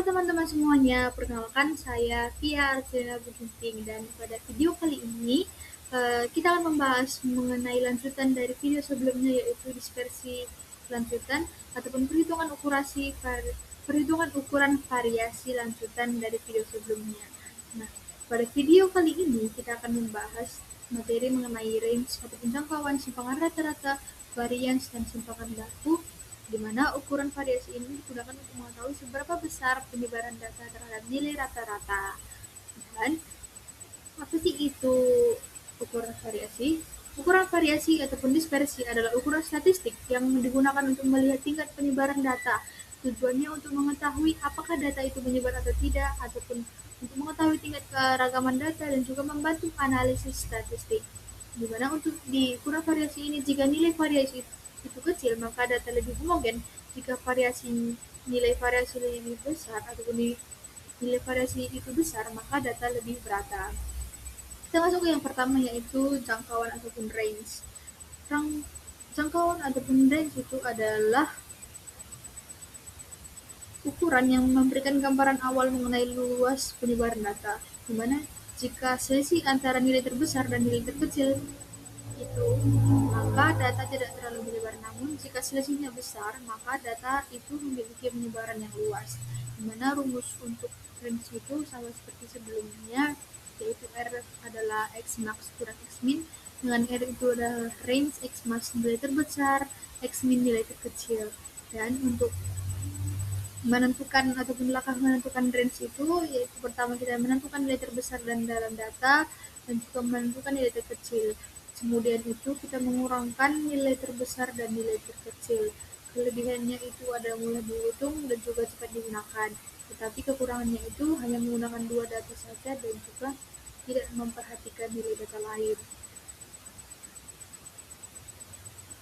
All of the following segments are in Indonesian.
Halo teman-teman semuanya, perkenalkan saya Via Arjuna Buginting dan pada video kali ini kita akan membahas mengenai lanjutan dari video sebelumnya yaitu dispersi lanjutan ataupun perhitungan ukuran variasi lanjutan dari video sebelumnya. Nah, pada video kali ini kita akan membahas materi mengenai range ataupun jangkauan simpangan rata-rata, varians, dan simpangan baku di mana ukuran variasi ini digunakan untuk mengetahui seberapa besar penyebaran data terhadap nilai rata-rata. Dan apa sih itu ukuran variasi? Ukuran variasi ataupun dispersi adalah ukuran statistik yang digunakan untuk melihat tingkat penyebaran data. Tujuannya untuk mengetahui apakah data itu menyebar atau tidak, ataupun untuk mengetahui tingkat keragaman data dan juga membantu analisis statistik. Di mana untuk di ukuran variasi ini, jika nilai variasi itu kecil, maka data lebih homogen. Jika nilai variasi lebih besar ataupun nilai variasi itu besar, maka data lebih beragam. Kita masuk ke yang pertama yaitu jangkauan ataupun range. Jangkauan ataupun range itu adalah ukuran yang memberikan gambaran awal mengenai luas penyebaran data, di mana jika selisih antara nilai terbesar dan nilai terkecil itu, maka data tidak terlalu menyebar. Namun jika selisihnya besar, maka data itu memiliki penyebaran yang luas. Di mana rumus untuk range itu sama seperti sebelumnya, yaitu R adalah X max kurang X min, dengan R itu adalah range, X max nilai terbesar, X min nilai terkecil. Dan untuk menentukan ataupun langkah menentukan range itu, yaitu pertama kita menentukan nilai terbesar dan dalam data dan juga menentukan nilai terkecil. Kemudian itu kita mengurangkan nilai terbesar dan nilai terkecil. Kelebihannya itu ada mudah dihitung dan juga cepat digunakan. Tetapi kekurangannya itu hanya menggunakan 2 data saja dan juga tidak memperhatikan nilai data lain.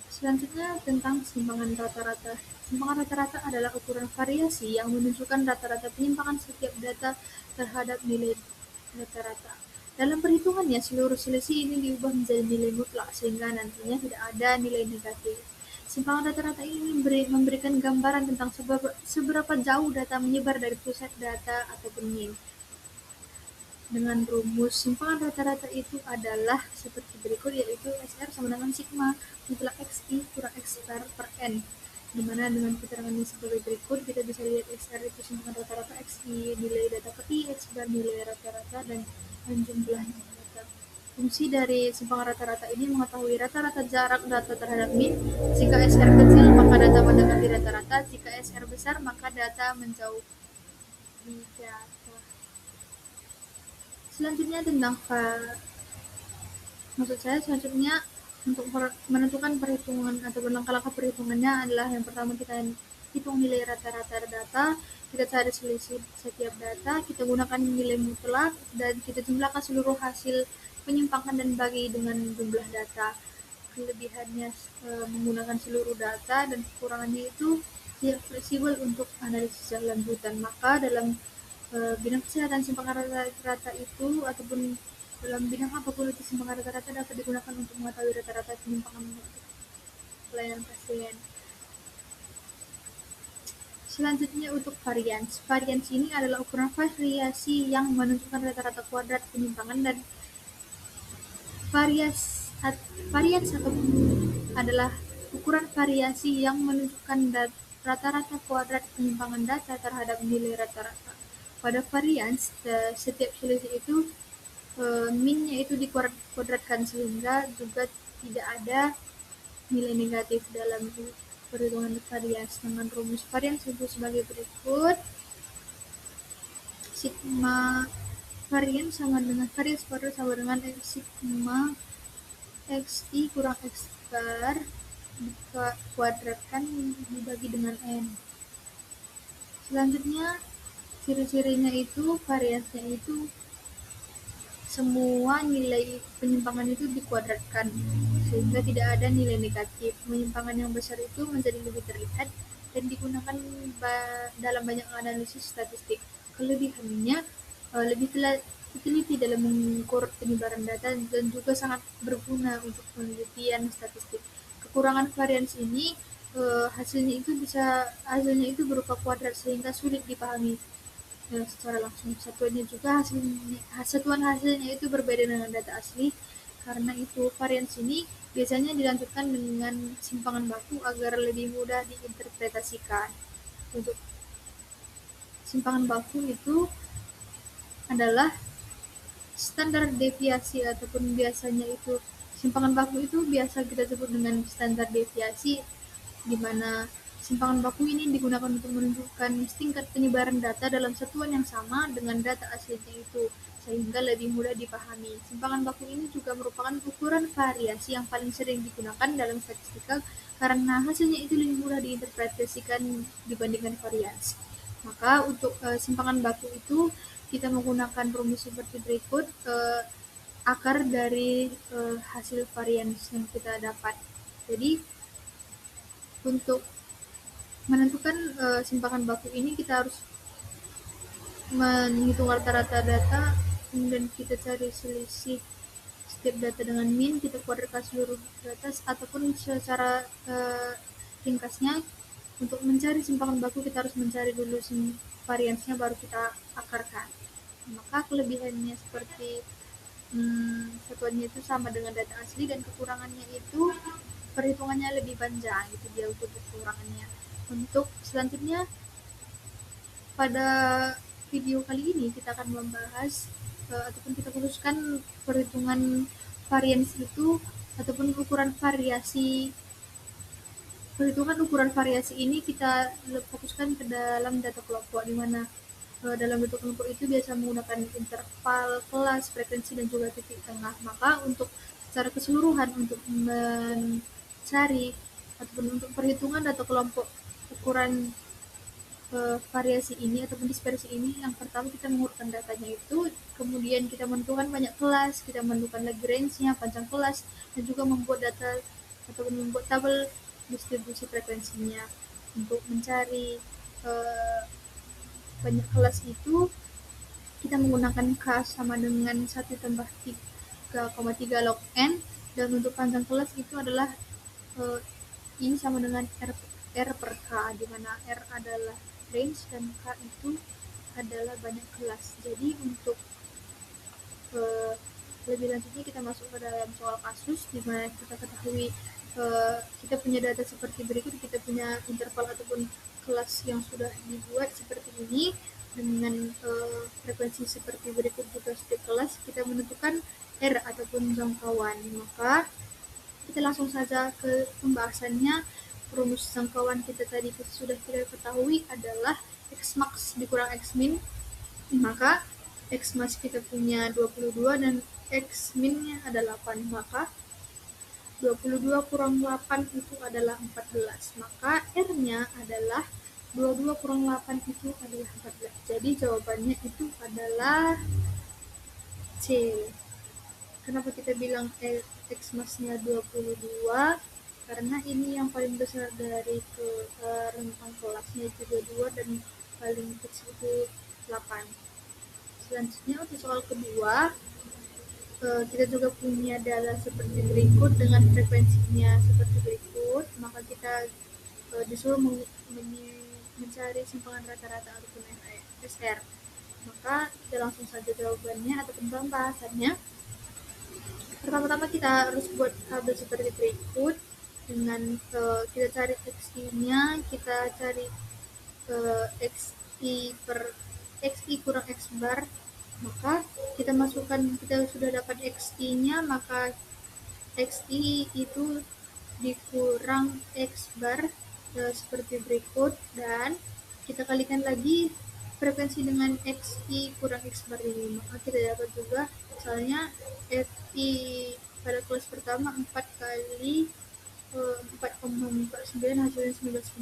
Selanjutnya tentang simpangan rata-rata. Simpangan rata-rata adalah ukuran variasi yang menunjukkan rata-rata penyimpangan setiap data terhadap nilai rata-rata. Dalam perhitungannya, seluruh selisih ini diubah menjadi nilai mutlak sehingga nantinya tidak ada nilai negatif. Simpangan rata-rata ini memberikan gambaran tentang seberapa jauh data menyebar dari pusat data ataupun min. Dengan rumus simpangan rata-rata itu adalah seperti berikut, yaitu SR sama dengan sigma mutlak XI kurang X bar per N, dimana dengan keterangannya sebagai berikut kita bisa lihat SR itu simpangan rata-rata, XI nilai data per I, X bar nilai rata-rata, dan jumlahnya data. Fungsi dari simpangan rata-rata ini mengetahui rata-rata jarak data terhadap min. Jika SR kecil maka data mendekati rata-rata, jika SR besar maka data menjauh di data. Selanjutnya selanjutnya untuk menentukan perhitungan atau langkah-langkah perhitungannya adalah yang pertama kita hitung nilai rata-rata data, kita cari selisih setiap data, kita gunakan nilai mutlak, dan kita jumlahkan seluruh hasil penyimpanan dan bagi dengan jumlah data. Kelebihannya menggunakan seluruh data dan kekurangannya itu tidak fleksibel untuk analisis lanjutan. Maka dalam bidang kesehatan simpangan rata-rata itu ataupun dalam bidang apapun itu simpangan rata-rata dapat digunakan untuk mengetahui rata-rata penyimpangan pelayanan pasien. Selanjutnya untuk varians. Varians ini adalah ukuran variasi yang menentukan rata-rata kuadrat penyimpangan, dan varians adalah ukuran variasi yang menunjukkan rata-rata kuadrat penyimpangan data terhadap nilai rata-rata. Pada varians, setiap selisih itu min-nya itu dikuadratkan sehingga juga tidak ada nilai negatif dalam perhitungan varians. Dengan rumus varians itu sebagai berikut: sigma varians sama dengan varians kuadrat sama dengan sigma XI kurang X bar dikuadratkan dibagi dengan N. Selanjutnya ciri-cirinya itu variansnya itu semua nilai penyimpangan itu dikuadratkan sehingga tidak ada nilai negatif. Penyimpangan yang besar itu menjadi lebih terlihat dan digunakan dalam banyak analisis statistik. Kelebihannya lebih teliti dalam mengukur penyebaran data dan juga sangat berguna untuk penelitian statistik. Kekurangan varians ini hasilnya itu berupa kuadrat sehingga sulit dipahami. secara langsung. Satuannya juga satuan hasilnya itu berbeda dengan data asli. Karena itu varians ini biasanya dilanjutkan dengan simpangan baku agar lebih mudah diinterpretasikan. Untuk simpangan baku itu adalah standar deviasi ataupun biasanya itu simpangan baku itu biasa kita sebut dengan standar deviasi, di mana simpangan baku ini digunakan untuk menunjukkan tingkat penyebaran data dalam satuan yang sama dengan data aslinya itu, sehingga lebih mudah dipahami. Simpangan baku ini juga merupakan ukuran variasi yang paling sering digunakan dalam statistika karena hasilnya itu lebih mudah diinterpretasikan dibandingkan varians. Maka untuk simpangan baku itu kita menggunakan rumus seperti berikut. Akar dari hasil varians yang kita dapat. Jadi untuk menentukan simpangan baku ini kita harus menghitung rata-rata data, kemudian kita cari selisih setiap data dengan min, kita kuadratkan seluruh data, ataupun secara ringkasnya untuk mencari simpangan baku kita harus mencari dulu variansnya baru kita akarkan. Maka kelebihannya seperti satuannya itu sama dengan data asli, dan kekurangannya itu perhitungannya lebih panjang, itu dia untuk kekurangannya. Untuk selanjutnya pada video kali ini kita akan membahas ataupun kita khususkan perhitungan varians itu ataupun perhitungan ukuran variasi ini kita fokuskan ke dalam data kelompok, di mana dalam data kelompok itu biasa menggunakan interval, kelas, frekuensi, dan juga titik tengah. Maka untuk secara keseluruhan untuk mencari ataupun untuk perhitungan data kelompok ukuran variasi ini ataupun dispersi ini, yang pertama kita mengurutkan datanya itu, kemudian kita menentukan banyak kelas, kita menentukan lagi range-nya, panjang kelas, dan juga membuat data ataupun membuat tabel distribusi frekuensinya. Untuk mencari banyak kelas itu kita menggunakan K sama dengan 1 tambah 3,3 log N, dan untuk panjang kelas itu adalah ini sama dengan R per K, di mana R adalah range dan K itu adalah banyak kelas. Jadi untuk lebih lanjutnya kita masuk ke dalam soal kasus, di mana kita ketahui kita punya data seperti berikut, kita punya interval ataupun kelas yang sudah dibuat seperti ini dengan frekuensi seperti berikut juga setiap kelas, kita menentukan R ataupun jangkauan. Maka kita langsung saja ke pembahasannya. Rumus jangkauan kita tadi sudah kita ketahui adalah X max dikurang X min, maka X max kita punya 22 dan X min-nya adalah 8, maka 22 kurang 8 itu adalah 14, maka R-nya adalah 22 kurang 8 itu adalah 14. Jadi jawabannya itu adalah C. Kenapa kita bilang X max-nya 22? Karena ini yang paling besar dari rentang kelasnya itu 22 dan paling kecil itu 8. Selanjutnya untuk soal kedua, kita juga punya data seperti berikut dengan frekuensinya seperti berikut. Maka kita disuruh mencari simpangan rata-rata ataupun SR. Maka kita langsung saja jawabannya ataupun pembahasannya. Pertama-tama kita harus buat tabel seperti berikut. Dengan kita cari XI-nya, kita cari XI kurang X bar, maka kita masukkan, kita sudah dapat XI-nya, maka XI itu dikurang X bar seperti berikut, dan kita kalikan lagi frekuensi dengan XI kurang X bar ini, maka kita dapat juga misalnya FI pada kelas pertama 4 kali 4,49 hasilnya 19,8.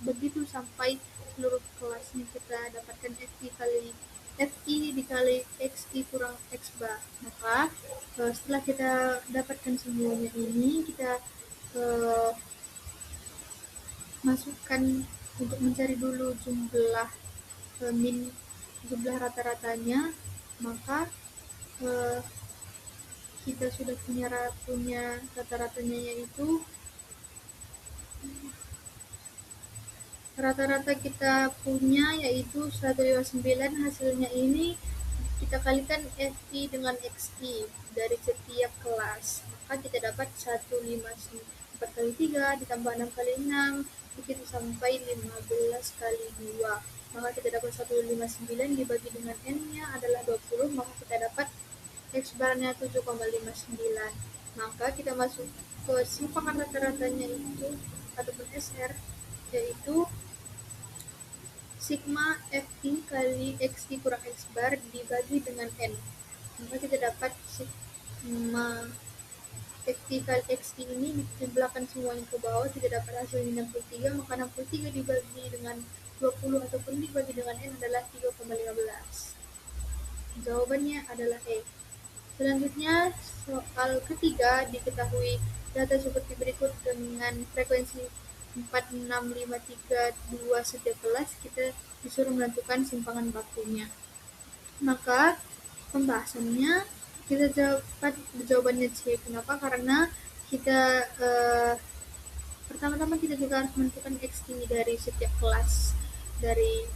Begitu sampai seluruh kelasnya kita dapatkan FI dikali XI kurang X bar. Maka setelah kita dapatkan semuanya ini, kita masukkan untuk mencari dulu jumlah jumlah rata-ratanya. Maka kita sudah punya rata-ratanya, yaitu rata-rata kita punya yaitu 159, hasilnya ini kita kalikan FI dengan XI dari setiap kelas, maka kita dapat 154 kali 3 ditambah 6 kali 6 begitu sampai 15 kali 2, maka kita dapat 159 dibagi dengan N-nya adalah 20, maka kita dapat X barnya 7,59. Maka kita masuk ke simpangan rata-ratanya itu ataupun SR, yaitu sigma FI kali XI kurang X bar dibagi dengan N. Maka kita dapat sigma FI kali XI ini dijumlahkan semuanya ke bawah, kita dapat hasilnya 63, maka 63 dibagi dengan 20 ataupun dibagi dengan N adalah 3,15. Jawabannya adalah E. Selanjutnya, soal ketiga, diketahui data seperti berikut dengan frekuensi 46532 setiap kelas, kita disuruh menentukan simpangan bakunya. Maka pembahasannya kita dapat jawabannya C. Kenapa? Karena kita pertama-tama kita juga harus menentukan XI dari setiap kelas. Dari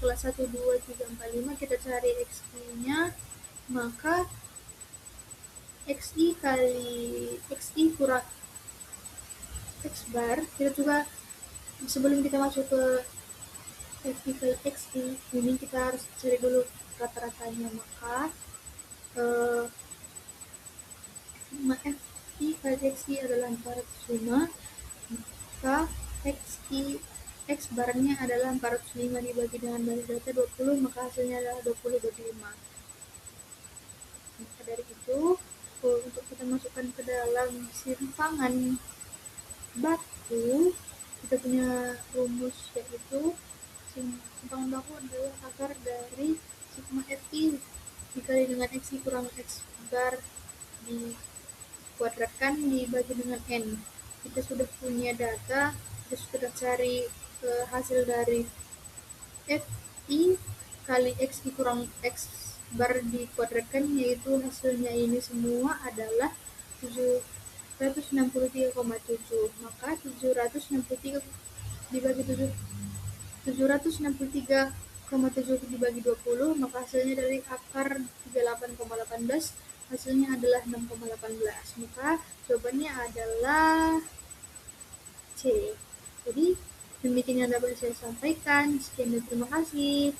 kelas 1, 2, 3, 4, 5 kita cari XI-nya, maka XI kali XI kurang X bar, kita juga sebelum kita masuk ke FI kali XI ini kita harus cari dulu rata-ratanya, maka FI kali XI adalah 405, maka XI X barnya adalah 405 dibagi dengan basis data 20, maka hasilnya adalah 20/5. Maka dari itu, untuk kita masukkan ke dalam simpangan baku, kita punya rumus yaitu simpangan baku adalah akar dari sigma FI dikali dengan XI kurang X bar dikuadratkan dibagi dengan N. Kita sudah punya data, kita sudah cari hasil dari FI kali XI kurang X bar dikuadratkan, yaitu hasilnya ini semua adalah 763,7, maka 763 dibagi 763,7 dibagi 20, maka hasilnya dari akar 38,18, hasilnya adalah 6,18, maka jawabannya adalah C. Jadi demikian yang dapat saya sampaikan. Sekian dan terima kasih.